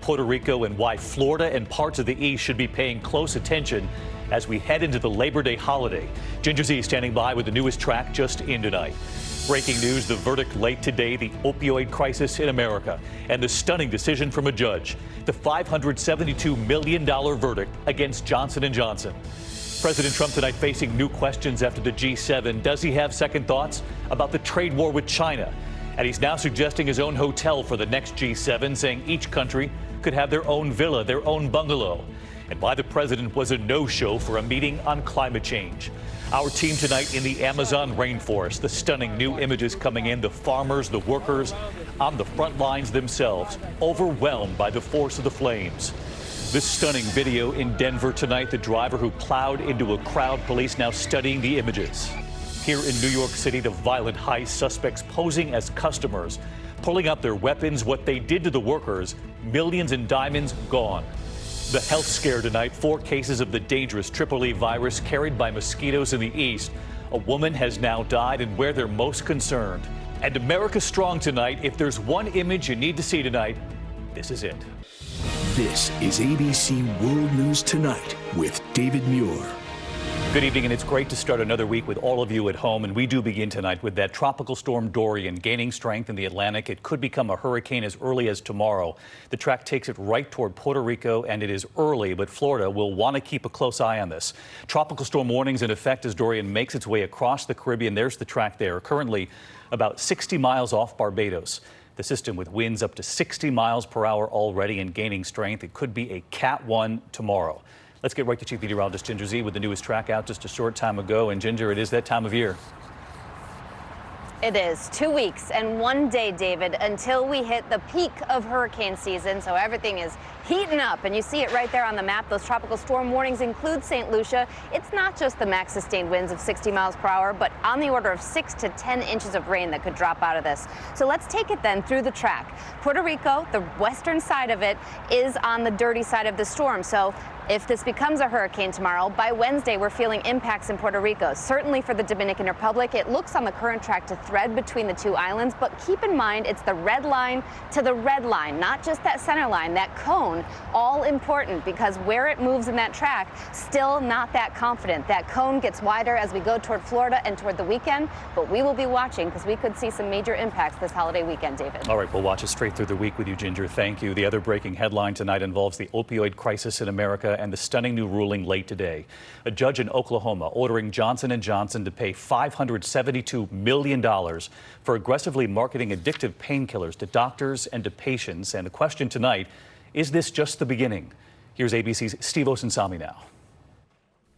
Puerto Rico and why Florida and parts of the East should be paying close attention as we head into the Labor Day holiday. Ginger Zee standing by with the newest track just in tonight. Breaking news, the verdict late today, the opioid crisis in America, and the stunning decision from a judge, the $572 million verdict against Johnson & Johnson. President Trump tonight facing new questions after the G7. Does he have second thoughts about the trade war with China? And he's now suggesting his own hotel for the next G7, saying each country could have their own villa, their own bungalow. And why the president was a no-show for a meeting on climate change. Our team tonight in the Amazon rainforest, the stunning new images coming in, the farmers, the workers on the front lines themselves, overwhelmed by the force of the flames. This stunning video in Denver tonight, the driver who plowed into a crowd, police now studying the images. Here in New York City, the violent heist, suspects posing as customers, pulling out their weapons, what they did to the workers, millions in diamonds gone. The health scare tonight, 4 cases of the dangerous Triple E virus carried by mosquitoes in the East. A woman has now died, and where they're most concerned. And America strong tonight. If there's one image you need to see tonight, this is it. This is ABC World News Tonight with David Muir. Good evening, and it's great to start another week with all of you at home. And we do begin tonight with that tropical storm Dorian gaining strength in the Atlantic. It could become a hurricane as early as tomorrow. The track takes it right toward Puerto Rico, and it is early, but Florida will want to keep a close eye on this. Tropical storm warnings in effect as Dorian makes its way across the Caribbean. There's the track there, currently about 60 miles off Barbados. The system with winds up to 60 miles per hour already and gaining strength. It could be a Cat 1 tomorrow. Let's get right to Chief Meteorologist Ginger Zee with the newest track out just a short time ago. And Ginger, it is that time of year. It is 2 weeks and 1 day, David, until we hit the peak of hurricane season. So everything is heating up, and you see it right there on the map. Those tropical storm warnings include St. Lucia. It's not just the max sustained winds of 60 miles per hour, but on the order of 6 to 10 inches of rain that could drop out of this. So let's take it then through the track. Puerto Rico, the western side of it, is on the dirty side of the storm. So if this becomes a hurricane tomorrow, by Wednesday, we're feeling impacts in Puerto Rico. Certainly for the Dominican Republic, it looks on the current track to thread between the two islands, but keep in mind it's the red line to the red line, not just that center line, that cone, all important because where it moves in that track, still not that confident. That cone gets wider as we go toward Florida and toward the weekend, but we will be watching because we could see some major impacts this holiday weekend, David. All right, we'll watch it straight through the week with you, Ginger. Thank you. The other breaking headline tonight involves the opioid crisis in America and the stunning new ruling late today. A judge in Oklahoma ordering Johnson & Johnson to pay $572 million for aggressively marketing addictive painkillers to doctors and to patients. And the question tonight, is this just the beginning? Here's ABC's Steve Osunsami now.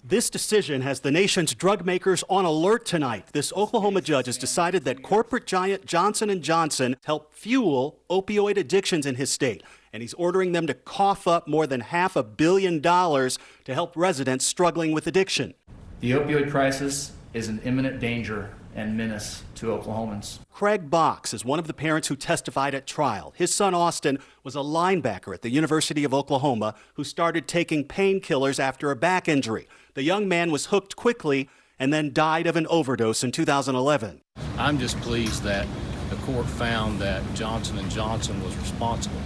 This decision has the nation's drug makers on alert tonight. This Oklahoma judge has decided that corporate giant Johnson & Johnson helped fuel opioid addictions in his state, and he's ordering them to cough up more than $500 million to help residents struggling with addiction. The opioid crisis is an imminent danger and menace to Oklahomans. Craig Box is one of the parents who testified at trial. His son Austin was a linebacker at the University of Oklahoma who started taking painkillers after a back injury. The young man was hooked quickly and then died of an overdose in 2011. I'm just pleased that the court found that Johnson & Johnson was responsible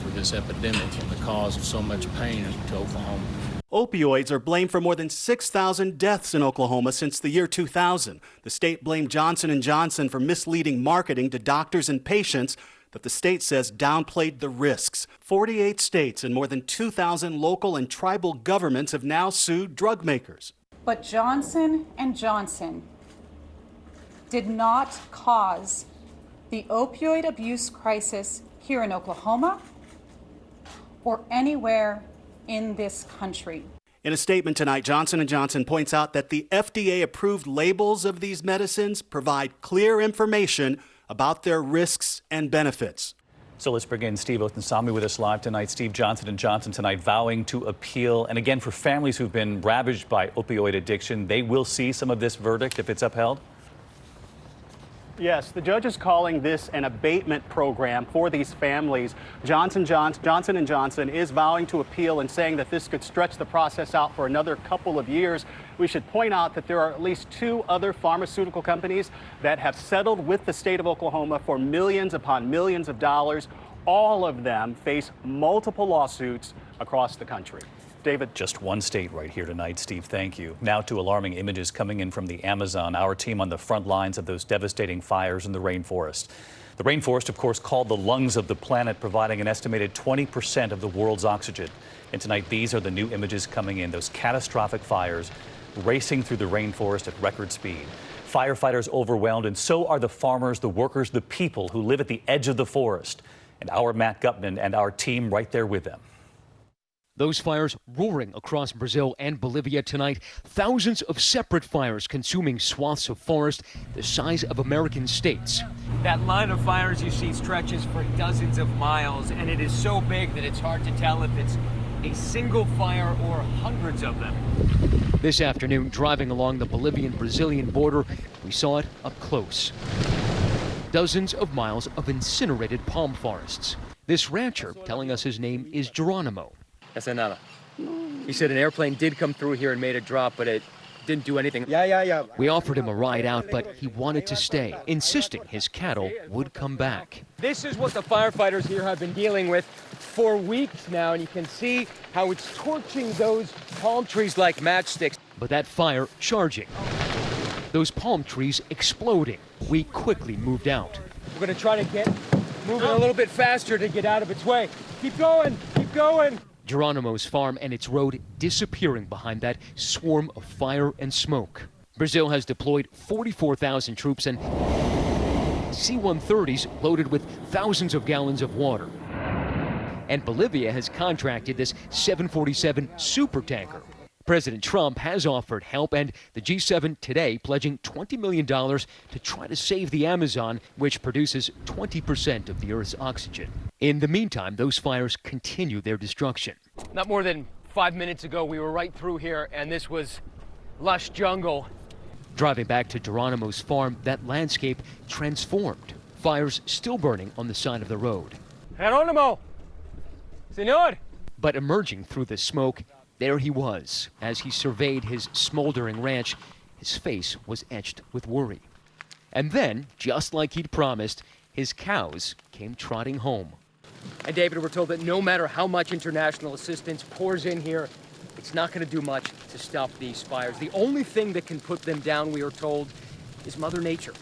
for this epidemic and the cause of so much pain to Oklahoma. Opioids are blamed for more than 6,000 deaths in Oklahoma since the year 2000. The state blamed Johnson & Johnson for misleading marketing to doctors and patients that the state says downplayed the risks. 48 states and more than 2,000 local and tribal governments have now sued drug makers. But Johnson & Johnson did not cause the opioid abuse crisis here in Oklahoma or anywhere in this country. In a statement tonight, Johnson & Johnson points out that the FDA-approved labels of these medicines provide clear information about their risks and benefits. So let's bring in Steve Osunsami with us live tonight. Steve, Johnson & Johnson tonight vowing to appeal. And again, for families who've been ravaged by opioid addiction, they will see some of this verdict if it's upheld? Yes, the judge is calling this an abatement program for these families. Johnson & Johnson is vowing to appeal and saying that this could stretch the process out for another couple of years. We should point out that there are at least 2 other pharmaceutical companies that have settled with the state of Oklahoma for millions upon millions of dollars. all of them face multiple lawsuits across the country. David. Just one state right here tonight, Steve. Thank you. Now to alarming images coming in from the Amazon. Our team on the front lines of those devastating fires in the rainforest. The rainforest, of course, called the lungs of the planet, providing an estimated 20% of the world's oxygen. And tonight, these are the new images coming in. Those catastrophic fires racing through the rainforest at record speed. Firefighters overwhelmed, and so are the farmers, the workers, the people who live at the edge of the forest. And our Matt Gutman and our team right there with them. Those fires roaring across Brazil and Bolivia tonight. Thousands of separate fires consuming swaths of forest the size of American states. That line of fires you see stretches for dozens of miles, and it is so big that it's hard to tell if it's a single fire or hundreds of them. This afternoon, driving along the Bolivian-Brazilian border, we saw it up close. Dozens of miles of incinerated palm forests. This rancher telling us his name is Geronimo. Nada. He said an airplane did come through here and made a drop, but it didn't do anything. We offered him a ride out, but he wanted to stay, insisting his cattle would come back. This is what the firefighters here have been dealing with for weeks now, and you can see how it's torching those palm trees like matchsticks. But that fire charging. Those palm trees exploding. We quickly moved out. We're going to try to get moving a little bit faster to get out of its way. Keep going, keep going. Geronimo's farm and its road disappearing behind that swarm of fire and smoke. Brazil has deployed 44,000 troops and C-130s loaded with thousands of gallons of water. And Bolivia has contracted this 747 supertanker. President Trump has offered help, and the G7 today pledging $20 million to try to save the Amazon, which produces 20% of the Earth's oxygen. In the meantime, those fires continue their destruction. Not more than 5 minutes ago, we were right through here, and this was lush jungle. Driving back to Geronimo's farm, that landscape transformed. Fires still burning on the side of the road. Geronimo! Senor! But emerging through the smoke, there he was. As he surveyed his smoldering ranch, his face was etched with worry. And then, just like he'd promised, his cows came trotting home. And David, we're told that no matter how much international assistance pours in here, it's not going to do much to stop these fires. The only thing that can put them down, we are told, is Mother Nature.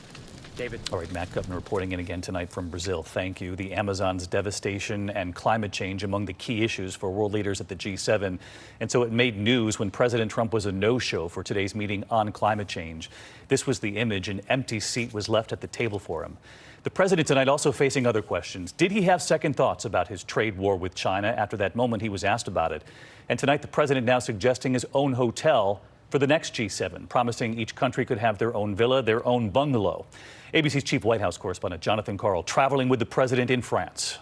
David. All right, Matt Gutman reporting in again tonight from Brazil. Thank you. The Amazon's devastation and climate change among the key issues for world leaders at the G7. And so it made news when President Trump was a no-show for today's meeting on climate change. This was the image. An empty seat was left at the table for him. The president tonight also facing other questions. Did he have second thoughts about his trade war with China after that moment he was asked about it? And tonight the president now suggesting his own hotel for the next G7, promising each country could have their own villa, their own bungalow. ABC's chief White House correspondent Jonathan Karl traveling with the president in France.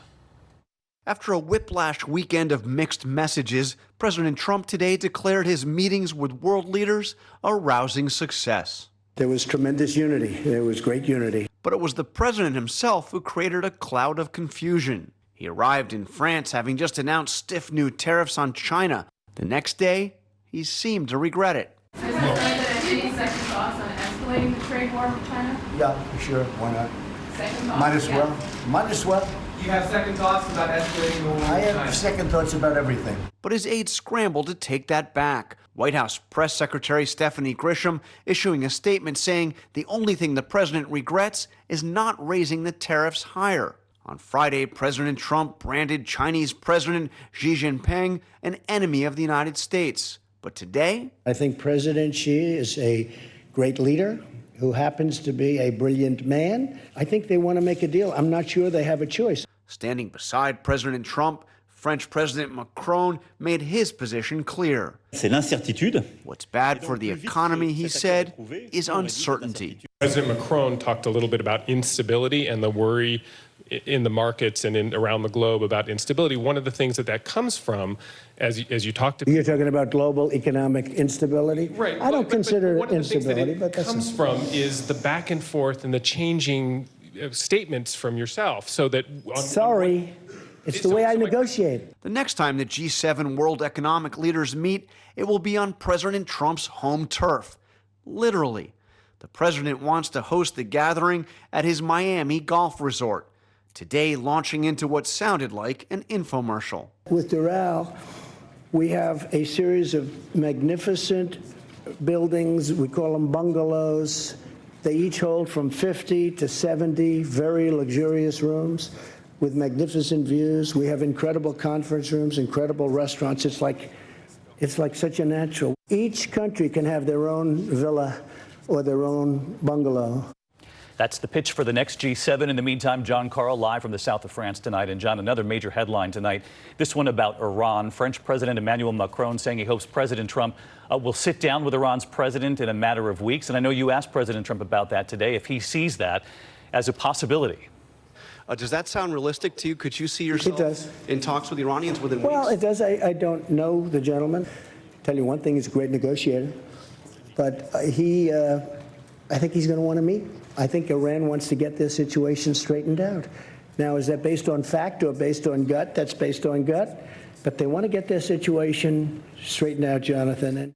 After a whiplash weekend of mixed messages, President Trump today declared his meetings with world leaders a rousing success. There was tremendous unity. There was great unity. But it was the president himself who created a cloud of confusion. He arrived in France having just announced stiff new tariffs on China. The next day, he seemed to regret it. Mr. President, any second thoughts on escalating the trade war with China? Yeah, for sure. Why not? Second thoughts? Might as well. Might as well. Do you have second thoughts about escalating the war with China? I have second thoughts about everything. But his aides scrambled to take that back. White House Press Secretary Stephanie Grisham issuing a statement saying the only thing the president regrets is not raising the tariffs higher. On Friday, President Trump branded Chinese President Xi Jinping an enemy of the United States. But today, I think President Xi is a great leader who happens to be a brilliant man. I think they want to make a deal. I'm not sure they have a choice. Standing beside President Trump, French President Macron made his position clear. C'est l'incertitude. What's bad for the economy, he said, is uncertainty. President Macron talked a little bit about instability and the worry in the markets and around the globe about instability. One of the things that comes from, as you talked about... You're talking about global economic instability? Right. I don't consider it instability, but that's... What comes from is the back and forth and the changing statements from yourself, so that... Sorry. It's the way I negotiate. The next time the G7 world economic leaders meet, it will be on President Trump's home turf. Literally. The president wants to host the gathering at his Miami golf resort. today launching into what sounded like an infomercial. With Doral, we have a series of magnificent buildings. We call them bungalows. They each hold from 50 to 70 very luxurious rooms with magnificent views. We have incredible conference rooms, incredible restaurants. It's like such a natural. Each country can have their own villa or their own bungalow. That's the pitch for the next G7. In the meantime, John Carl live from the south of France tonight. And John, another major headline tonight, this one about Iran. French President Emmanuel Macron saying he hopes President Trump will sit down with Iran's president in a matter of weeks. And I know you asked President Trump about that today, if he sees that as a possibility. Does that sound realistic to you? Could you see yourself in talks with the Iranians within weeks? Well, it does. I don't know the gentleman. Tell you one thing, he's a great negotiator. But I think he's going to want to meet. I think Iran wants to get their situation straightened out. Now, is that based on fact or based on gut? That's based on gut. But they want to get their situation straightened out, Jonathan.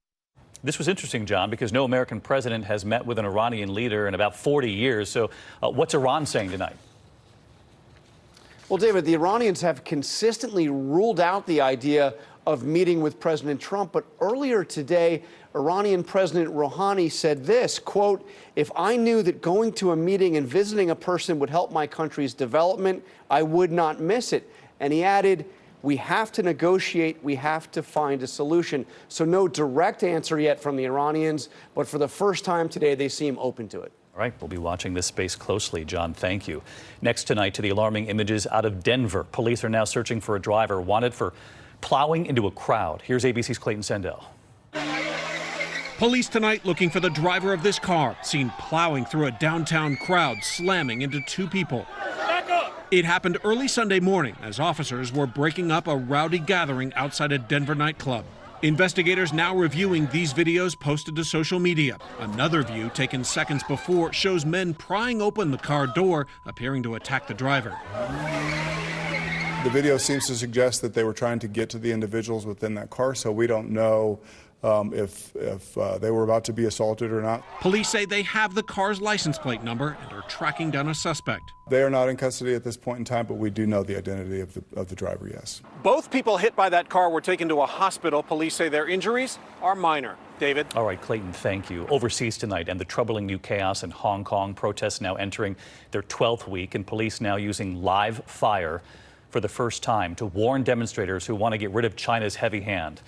This was interesting, John, because no American president has met with an Iranian leader in about 40 years. So what's Iran saying tonight? Well, David, the Iranians have consistently ruled out the idea of meeting with President Trump. But earlier today, Iranian President Rouhani said this, quote, "If I knew that going to a meeting and visiting a person would help my country's development, I would not miss it." And he added, "We have to negotiate. We have to find a solution." So no direct answer yet from the Iranians, but for the first time today, they seem open to it. All right, we'll be watching this space closely. John, thank you. Next tonight, to the alarming images out of Denver. Police are now searching for a driver wanted for plowing into a crowd. Here's ABC's Clayton Sendell. Police tonight looking for the driver of this car, seen plowing through a downtown crowd, slamming into two people. It happened early Sunday morning as officers were breaking up a rowdy gathering outside a Denver nightclub. Investigators now reviewing these videos posted to social media. Another view taken seconds before shows men prying open the car door, appearing to attack the driver. The video seems to suggest that they were trying to get to the individuals within that car, so we don't know if they were about to be assaulted or not. Police say they have the car's license plate number and are tracking down a suspect. They are not in custody at this point in time, but we do know the identity of the driver, yes. Both people hit by that car were taken to a hospital. Police say their injuries are minor. David? All right, Clayton, thank you. Overseas tonight, and the troubling new chaos in Hong Kong. Protests now entering their 12th week, and police now using live fire for the first time to warn demonstrators who want to get rid of China's heavy hand.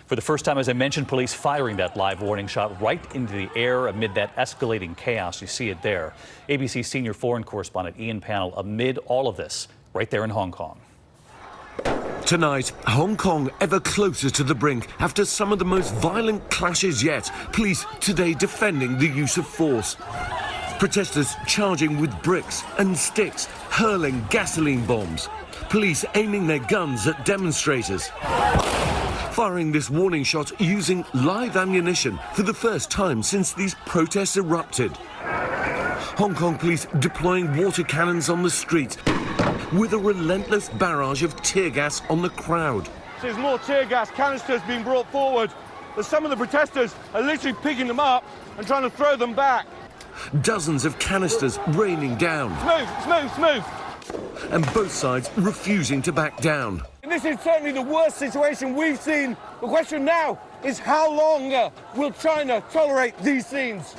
For the first time, as I mentioned, police firing that live warning shot right into the air amid that escalating chaos. You see it there. ABC senior foreign correspondent Ian Pannell amid all of this right there in Hong Kong. Tonight, Hong Kong ever closer to the brink after some of the most violent clashes yet. Police today defending the use of force. Protesters charging with bricks and sticks, hurling gasoline bombs. Police aiming their guns at demonstrators. Firing this warning shot using live ammunition for the first time since these protests erupted. Hong Kong police deploying water cannons on the street with a relentless barrage of tear gas on the crowd. There's more tear gas canisters being brought forward, but some of the protesters are literally picking them up and trying to throw them back. Dozens of canisters raining down. Smooth. And both sides refusing to back down. This is certainly the worst situation we've seen. The question now is how long will China tolerate these scenes?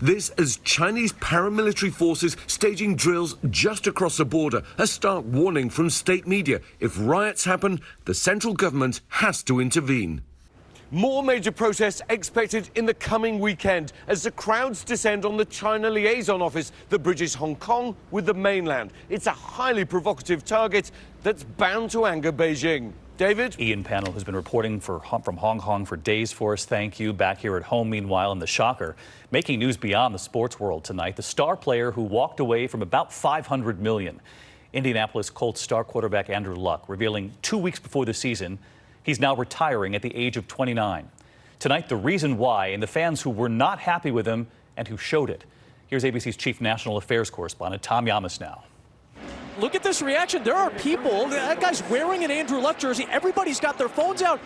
This as Chinese paramilitary forces staging drills just across the border. A stark warning from state media. If riots happen, the central government has to intervene. More major protests expected in the coming weekend as the crowds descend on the China liaison office that bridges Hong Kong with the mainland. It's a highly provocative target that's bound to anger Beijing. David? Ian Pannell has been reporting from Hong Kong for days for us. Thank you. Back here at home, meanwhile, in the shocker, making news beyond the sports world tonight. The star player who walked away from about $500 million. Indianapolis Colts star quarterback Andrew Luck revealing 2 weeks before the season he's now retiring at the age of 29. Tonight, the reason why and the fans who were not happy with him and who showed it. Here's ABC's chief national affairs correspondent Tom Yamas now. Look at this reaction. There are people, that guy's wearing an Andrew Luck jersey. Everybody's got their phones out.